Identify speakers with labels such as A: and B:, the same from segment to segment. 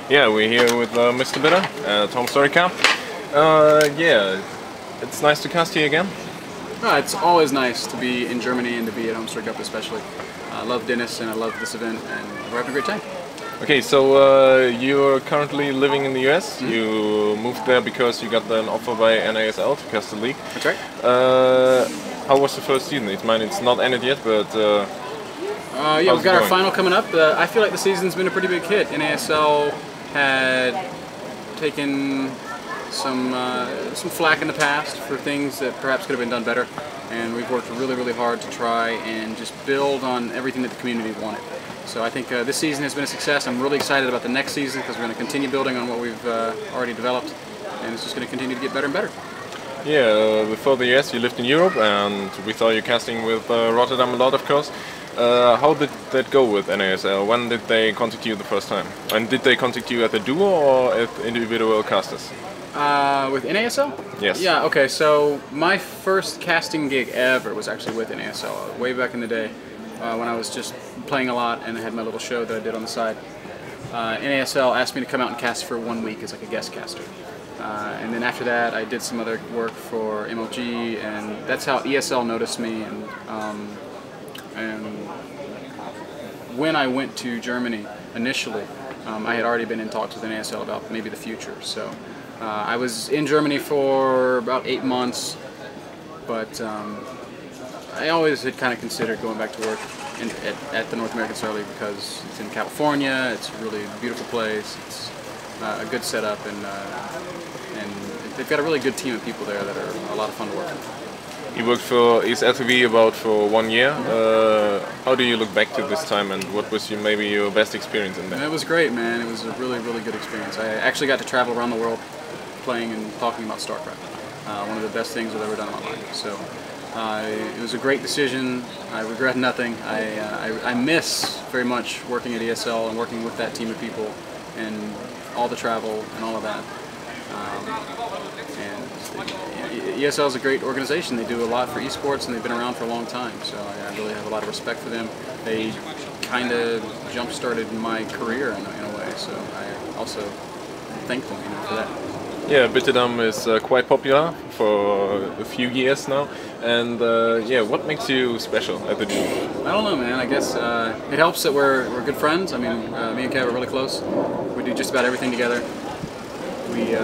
A: Yeah, we're here with MrBitter at HomeStory Cup. Yeah, it's nice to cast here again.
B: It's always nice to be in Germany and to be at HomeStory Cup especially. I love Dennis and I love this event and we're having a great time.
A: Okay, so you're currently living in the US.
B: Mm-hmm.
A: You moved there because you got an offer by NASL to cast the league.
B: That's right.
A: How was the first season? It's not ended yet, but
B: yeah, we've got our final coming up. I feel like the season's been a pretty big hit. NASL had taken some flack in the past for things that perhaps could have been done better, and we've worked really, really hard to try and just build on everything that the community wanted. So I think this season has been a success. I'm really excited about the next season because we're going to continue building on what we've already developed, and it's just going to continue to get better and better.
A: Yeah, before the US you lived in Europe, and we saw you casting with Rotterdam a lot, of course. How did that go with NASL? When did they contact you the first time? And did they contact you at the duo or at individual casters?
B: With NASL?
A: Yes.
B: Yeah, okay, so my first casting gig ever was actually with NASL, way back in the day, when I was just playing a lot and I had my little show that I did on the side. NASL asked me to come out and cast for 1 week as like a guest caster. And then after that I did some other work for MLG, and that's how ESL noticed me. And when I went to Germany initially, I had already been in talks with NASL about maybe the future. So I was in Germany for about 8 months, but I always had kind of considered going back to work at the North American Star League because it's in California. It's a really beautiful place. It's a good setup, and they've got a really good team of people there that are a lot of fun to work with.
A: You worked for ESLTV about for 1 year. How do you look back to this time, and what was maybe your best experience in that?
B: It was great, man. It was a really, really good experience. I actually got to travel around the world playing and talking about StarCraft. One of the best things I've ever done in my life. So it was a great decision. I regret nothing. I miss very much working at ESL and working with that team of people and all the travel and all of that. ESL is a great organization. They do a lot for esports and they've been around for a long time, so I really have a lot of respect for them. They kind of jump-started my career in a way, so I also thank them for that.
A: Yeah, Rotterdam is quite popular for a few years now, and yeah, what makes you special at the gym?
B: I don't know, man. I guess it helps that we're good friends. I mean, me and Kev are really close. We do just about everything together. We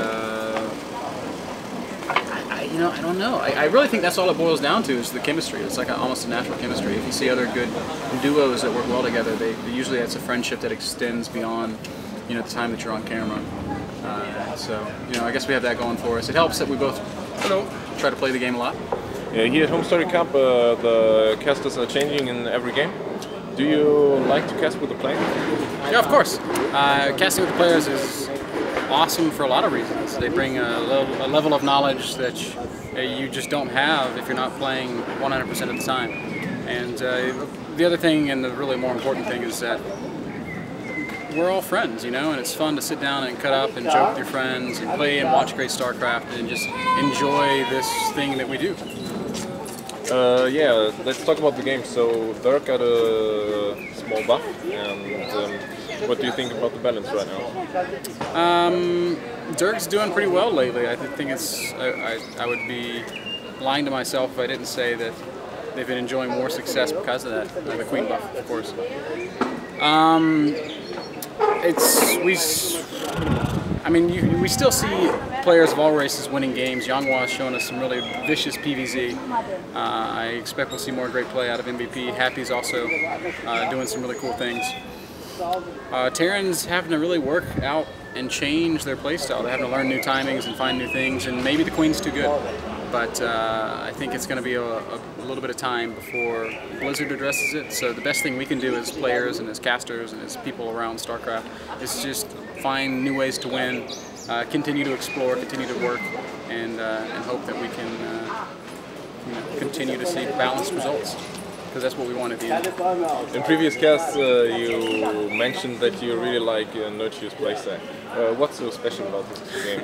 B: you know, I don't know. I really think that's all it boils down to is the chemistry. It's like almost a natural chemistry. If you see other good duos that work well together, usually it's a friendship that extends beyond, you know, the time that you're on camera. So, you know, I guess we have that going for us. It helps that we both try to play the game a lot.
A: Yeah, here at HomeStory Cup, the casters are changing in every game. Do you like to cast with the players?
B: Yeah, of course. Casting with the players is awesome for a lot of reasons. They bring a level of knowledge that you just don't have if you're not playing 100% of the time. And the other thing, and the really more important thing, is that we're all friends, you know, and it's fun to sit down and cut up and joke with your friends and play and watch great StarCraft and just enjoy this thing that we do.
A: Yeah, let's talk about the game. So Zerg got a small buff, and what do you think about the balance right now?
B: Zerg's doing pretty well lately. I think it's. I would be lying to myself if I didn't say that they've been enjoying more success because of that. The Queen buff, of course. We still see players of all races winning games. Yanghua is showing us some really vicious PvZ. I expect we'll see more great play out of MVP. Happy's also doing some really cool things. Terran's having to really work out and change their playstyle. They're having to learn new timings and find new things, and maybe the Queen's too good. But I think it's going to be a little bit of time before Blizzard addresses it. So the best thing we can do as players and as casters and as people around StarCraft is just find new ways to win, continue to explore, continue to work, and hope that we can you know, continue to see balanced results. Because that's what we want at the end.
A: In previous casts, you mentioned that you really like Nerchio's playstyle. What's so special about this game?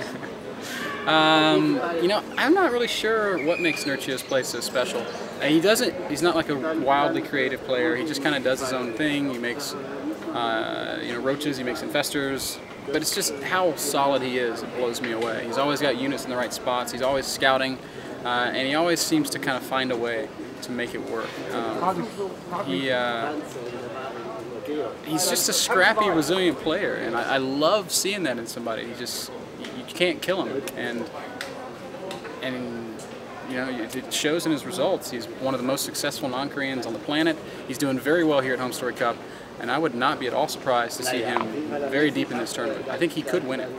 B: You know, I'm not really sure what makes Nerchio's play so special. He doesn't. He's not like a wildly creative player. He just kind of does his own thing. He makes, you know, roaches. He makes infestors. But it's just how solid he is. It blows me away. He's always got units in the right spots. He's always scouting, and he always seems to kind of find a way to make it work. He's just a scrappy, resilient player, and I love seeing that in somebody. He just, you can't kill him, and you know, it shows in his results. He's one of the most successful non-Koreans on the planet. He's doing very well here at HomeStory Cup, and I would not be at all surprised to see him very deep in this tournament. I think he could win it.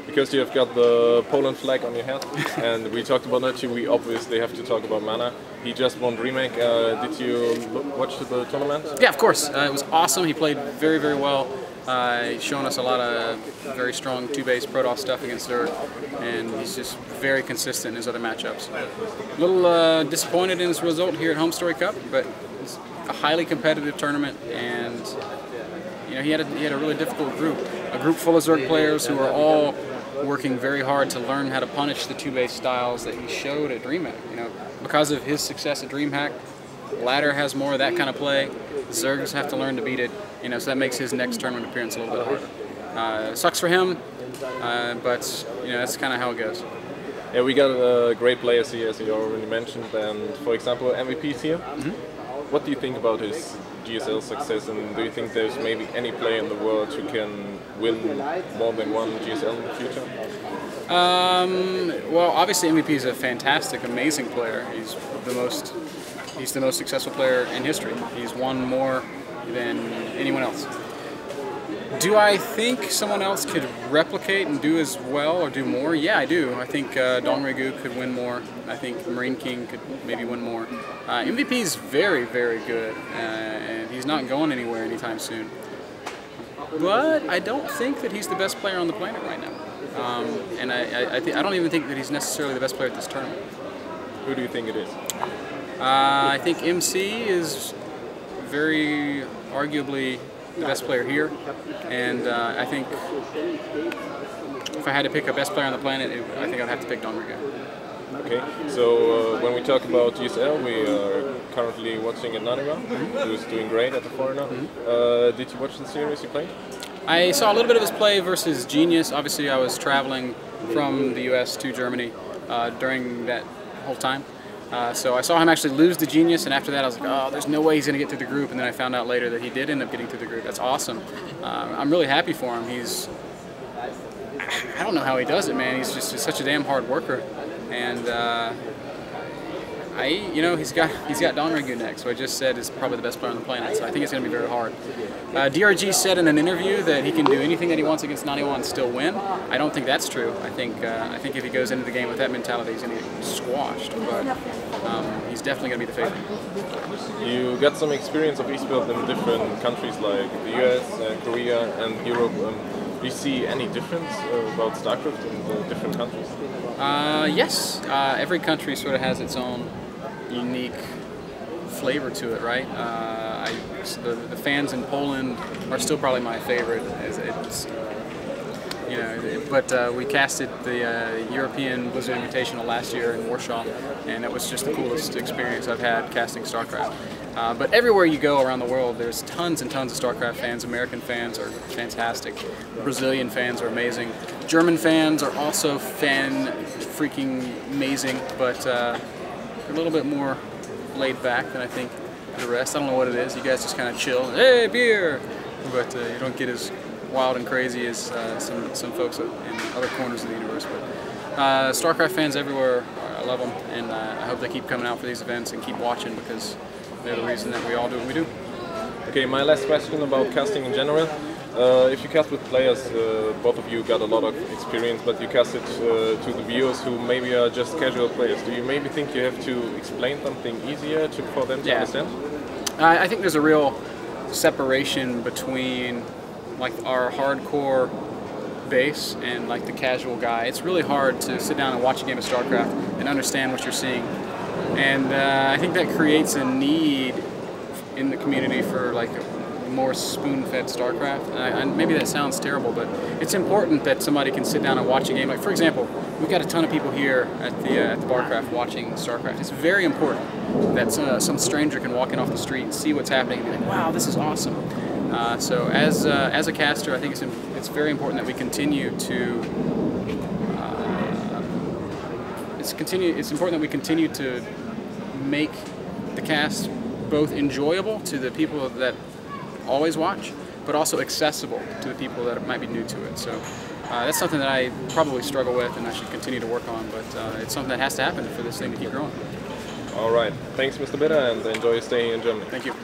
A: Because you have got the Poland flag on your head, and we talked about Nerchio, we obviously have to talk about Mana. He just won Remake. Did you watch the tournament?
B: Yeah, of course. It was awesome. He played very, very well. He's shown us a lot of very strong 2-base Protoss stuff against Zerg, and he's just very consistent in his other matchups. A little disappointed in his result here at HomeStory Cup, but it's a highly competitive tournament, and you know, he had a really difficult group. A group full of Zerg players who are all working very hard to learn how to punish the 2-base styles that he showed at DreamHack. You know, because of his success at DreamHack, Ladder has more of that kind of play. Zergs have to learn to beat it. You know, so that makes his next tournament appearance a little bit harder. Sucks for him, but you know, that's kind of how it goes.
A: Yeah, we got great players here, as you already mentioned, and for example, MVPs here. What do you think about his GSL success, and do you think there's maybe any player in the world who can win more than one GSL in the future?
B: Well, obviously MVP is a fantastic, amazing player. He's the most successful player in history. He's won more than anyone else. Do I think someone else could replicate and do as well or do more? Yeah, I do. I think Dongregu could win more. I think Marine King could maybe win more. MVP is very, very good, and he's not going anywhere anytime soon. But I don't think that he's the best player on the planet right now. And I don't even think that he's necessarily the best player at this tournament.
A: Who do you think it is?
B: I think MC is very arguably the best player here, and I think if I had to pick a best player on the planet, I think I'd have to pick Dongregu.
A: Okay, so when we talk about GSL, we are currently watching Ananiva, who's doing great at the Foreigner. Did you watch the series you played?
B: I saw a little bit of his play versus Genius. Obviously, I was traveling from the US to Germany during that whole time. So I saw him actually lose to Genius, and after that I was like, oh, there's no way he's going to get through the group, and then I found out later that he did end up getting through the group. That's awesome. I'm really happy for him. I don't know how he does it, man. He's just such a damn hard worker, and you know, he's got Dongregu next, who I just said is probably the best player on the planet, so I think it's going to be very hard. DRG said in an interview that he can do anything that he wants against Naniwa and still win. I don't think that's true. I think if he goes into the game with that mentality, he's going to get squashed, but he's definitely going to be the favorite.
A: You got some experience of esports in different countries like the US, Korea, and Europe. Do you see any difference about StarCraft in the different countries?
B: Yes. Every country sort of has its own unique flavor to it, right? The fans in Poland are still probably my favorite. It's, you know, but we casted the European Blizzard Invitational last year in Warsaw, and it was just the coolest experience I've had casting StarCraft. But everywhere you go around the world, there's tons and tons of StarCraft fans. American fans are fantastic. Brazilian fans are amazing. German fans are also freaking amazing, but they're a little bit more laid back than I think the rest. I don't know what it is. You guys just kind of chill. Hey, beer! But you don't get as wild and crazy as some folks in other corners of the universe. But StarCraft fans everywhere, I love them, and I hope they keep coming out for these events and keep watching, because they're the reason that we all do what we do.
A: Okay, my last question about casting in general. If you cast with players, both of you got a lot of experience, but you cast it to the viewers who maybe are just casual players. Do you maybe think you have to explain something easier for them to understand?
B: I think there's a real separation between like our hardcore base and like the casual guy. It's really hard to sit down and watch a game of StarCraft and understand what you're seeing. And I think that creates a need in the community for like more spoon-fed StarCraft. And maybe that sounds terrible, but it's important that somebody can sit down and watch a game. Like, for example, we've got a ton of people here at the Barcraft watching StarCraft. It's very important. that some stranger can walk in off the street and see what's happening and be like, wow, this is awesome. So as a caster, I think it's very important that we continue to it's important that we continue to make the cast both enjoyable to the people that always watch, but also accessible to the people that might be new to it. So that's something that I probably struggle with and I should continue to work on, but it's something that has to happen for this thing to keep growing.
A: All right. Thanks, MrBitter, and enjoy staying in Germany.
B: Thank you.